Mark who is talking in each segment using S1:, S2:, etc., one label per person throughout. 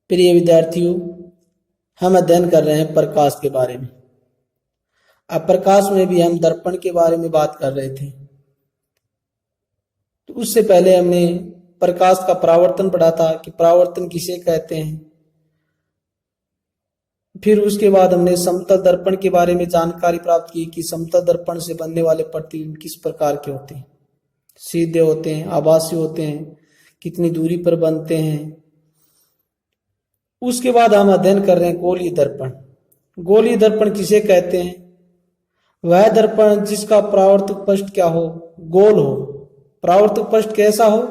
S1: प्रिय विद्यार्थियों, हम अध्ययन कर रहे हैं प्रकाश के बारे में। अब प्रकाश में भी हम दर्पण के बारे में बात कर रहे थे। तो उससे पहले हमने प्रकाश का परावर्तन पढ़ा था कि परावर्तन किसे कहते हैं। फिर उसके बाद हमने समतल दर्पण के बारे में जानकारी प्राप्त की कि समतल दर्पण से बनने वाले प्रतिबिंब किस प्रकार के होते हैं, सीधे होते हैं, आभासी होते हैं, कितनी दूरी पर बनते हैं। उसके बाद हम अध्ययन कर रहे हैं गोलीय दर्पण। गोलीय दर्पण किसे कहते हैं? वह दर्पण जिसका परावर्तक पृष्ठ क्या हो, गोल हो। परावर्तक पृष्ठ कैसा हो?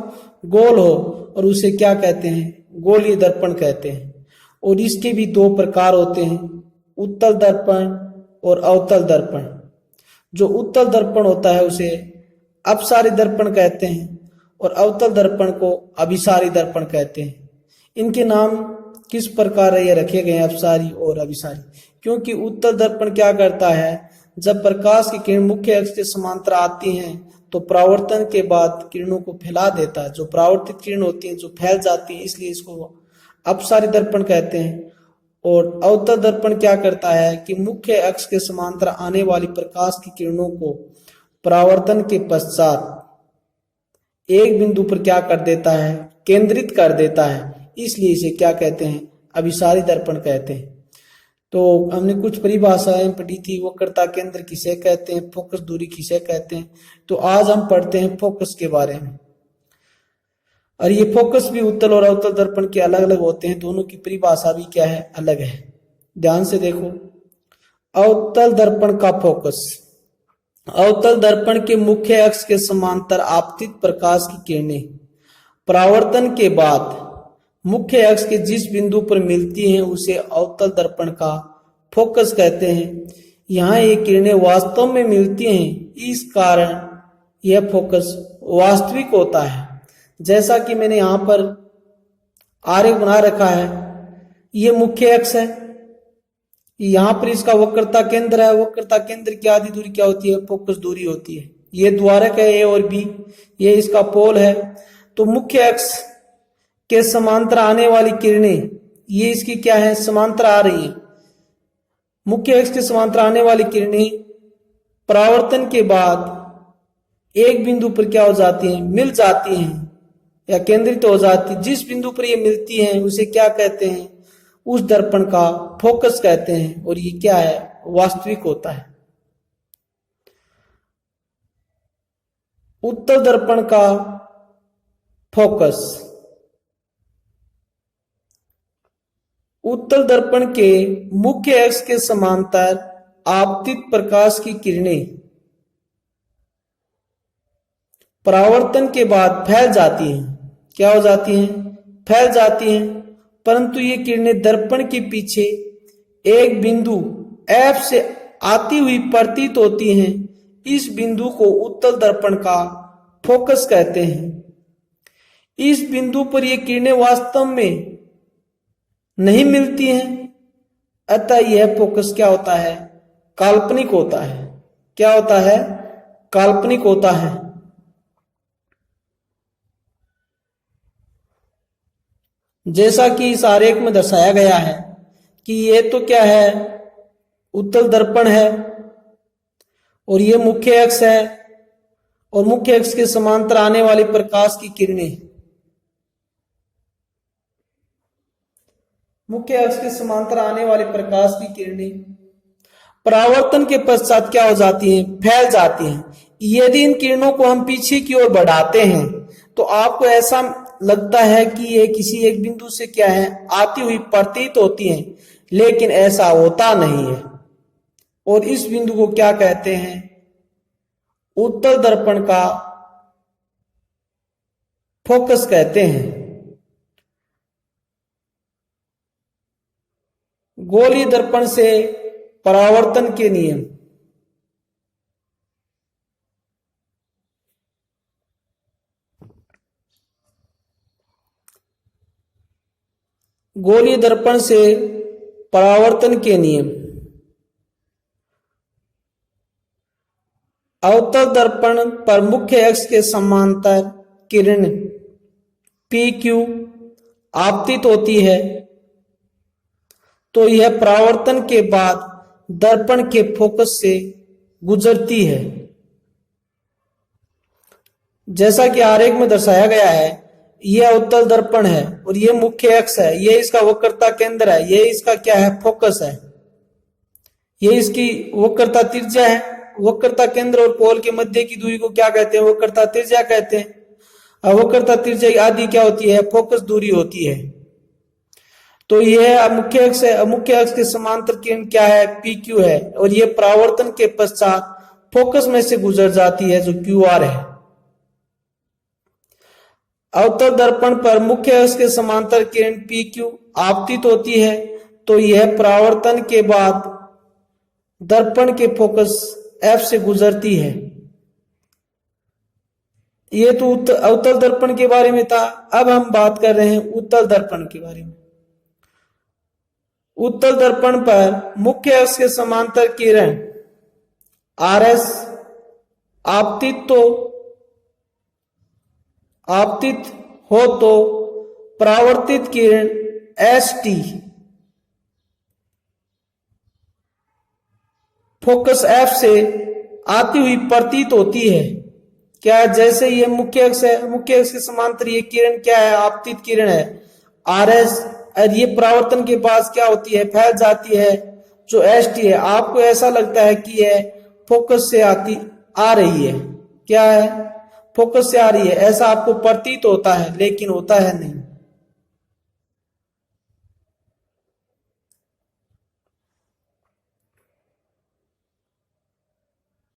S1: गोल हो, और उसे क्या कहते हैं? गोलीय दर्पण कहते हैं। और इसके भी दो प्रकार होते हैं, उत्तल दर्पण और अवतल दर्पण। जो उत्तल दर्पण होता है उसे अपसारी दर्पण कहते हैं और अवतल दर्पण को अभिसारी दर्पण कहते हैं। इनके नाम किस प्रकार ये रखे गए हैं, अपसारी और अभिसारी? क्योंकि उत्तल दर्पण क्या करता है, जब प्रकाश की किरण मुख्य अक्ष के समांतर आती हैं तो परावर्तन के बाद किरणों को फैला देता है। जो परावर्तित किरण होती हैं जो फैल जाती है, इसलिए इसको अपसारी दर्पण कहते हैं। और अवतल दर्पण क्या करता है कि मुख्य अक्ष के समांतर आने वाली प्रकाश की किरणों को परावर्तन के पश्चात एक बिंदु पर क्या कर देता है, केंद्रित कर देता है। इसलिए इसे क्या कहते हैं? अभिसारी दर्पण कहते हैं। तो हमने कुछ परिभाषाएं पढ़ी थी, वक्रता केंद्र किसे कहते हैं, फोकस दूरी किसे कहते हैं। तो आज हम पढ़ते हैं फोकस के बारे में। और ये फोकस भी उत्तल और अवतल दर्पण के अलग अलग होते हैं, दोनों की परिभाषा भी क्या है, अलग है। ध्यान से देखो, अवतल दर्पण का फोकस। अवतल दर्पण के मुख्य अक्ष के समांतर आपतित प्रकाश की किरणें परावर्तन के बाद मुख्य अक्ष के जिस बिंदु पर मिलती हैं उसे अवतल दर्पण का फोकस कहते हैं। यहाँ ये किरणें वास्तव में मिलती हैं, इस कारण यह फोकस वास्तविक होता है। जैसा कि मैंने यहाँ पर आरेख बना रखा है, ये मुख्य अक्ष है, यहाँ पर इसका वक्रता केंद्र है। वक्रता केंद्र की आधी दूरी क्या होती है? फोकस दूरी होती है। ये द्वारक है ए और बी, ये इसका पोल है। तो मुख्य अक्ष के समांतर आने वाली किरणें, ये इसकी क्या है, समांतर आ रही है। मुख्य अक्ष के समांतर आने वाली किरणें परावर्तन के बाद एक बिंदु पर क्या हो जाती हैं, मिल जाती हैं या केंद्रित हो जाती। जिस बिंदु पर ये मिलती हैं उसे क्या कहते हैं? उस दर्पण का फोकस कहते हैं। और ये क्या है, वास्तविक होता है। उत्तल दर्पण का फोकस। उत्तल दर्पण के मुख्य अक्ष के समांतर आपतित प्रकाश की किरणें परावर्तन के बाद फैल जाती हैं। क्या हो जाती हैं? फैल जाती हैं। परंतु ये किरणें दर्पण के पीछे एक बिंदु F से आती हुई प्रतीत होती हैं। इस बिंदु को उत्तल दर्पण का फोकस कहते हैं। इस बिंदु पर ये किरणें वास्तव में नहीं मिलती हैं, अतः यह फोकस क्या होता है, काल्पनिक होता है। क्या होता है? काल्पनिक होता है। जैसा कि इस आरेख में दर्शाया गया है कि ये तो क्या है, उत्तल दर्पण है और ये मुख्य अक्ष है, और मुख्य अक्ष के समांतर आने वाली प्रकाश की किरणें, मुख्य अक्ष के समांतर आने वाले प्रकाश की किरणें परावर्तन के पश्चात क्या हो जाती हैं, फैल जाती हैं। यदि इन किरणों को हम पीछे की ओर बढ़ाते हैं तो आपको ऐसा लगता है कि ये किसी एक बिंदु से क्या है, आती हुई प्रतीत होती हैं, लेकिन ऐसा होता नहीं है। और इस बिंदु को क्या कहते हैं? उत्तल दर्पण का फोकस कहते हैं। गोलीय दर्पण से परावर्तन के नियम। गोलीय दर्पण से परावर्तन के नियम। अवतल दर्पण पर मुख्य अक्ष के समांतर किरण PQ आपतित होती है तो यह परावर्तन के बाद दर्पण के फोकस से गुजरती है। जैसा कि आरेख में दर्शाया गया है, यह उत्तल दर्पण है और यह मुख्य अक्ष है, यह इसका वक्रता केंद्र है, यह इसका क्या है, फोकस है, यह इसकी वक्रता त्रिज्या है। वक्रता केंद्र और पोल के मध्य की दूरी को क्या कहते हैं, वक्रता त्रिज्या कहते हैं। वक्रता त्रिज्या आदि क्या होती है, फोकस दूरी होती है। तो यह मुख्य अक्ष है, मुख्य अक्ष के समांतर किरण क्या है, PQ है, और यह परावर्तन के पश्चात फोकस में से गुजर जाती है जो QR है। अवतल दर्पण पर मुख्य अक्ष के समांतर किरण PQ आपतित होती है, तो यह परावर्तन के बाद दर्पण के फोकस F से गुजरती है। ये तो अवतल दर्पण के बारे में था। अब हम बात कर रहे हैं उत्तल दर्पण के बारे में। उत्तल दर्पण पर मुख्य अक्ष के समांतर किरण RS आपतित हो तो परावर्तित किरण ST फोकस F से आती हुई प्रतीत होती है। क्या, जैसे ये मुख्य अक्ष है, मुख्य अक्ष के समांतर ये किरण क्या है, आपतित किरण है RS, और ये परावर्तन के पास क्या होती है, फैल जाती है जो ST है। आपको ऐसा लगता है कि यह फोकस से आ रही है, क्या है, फोकस से आ रही है, ऐसा आपको प्रतीत होता है, लेकिन होता है नहीं।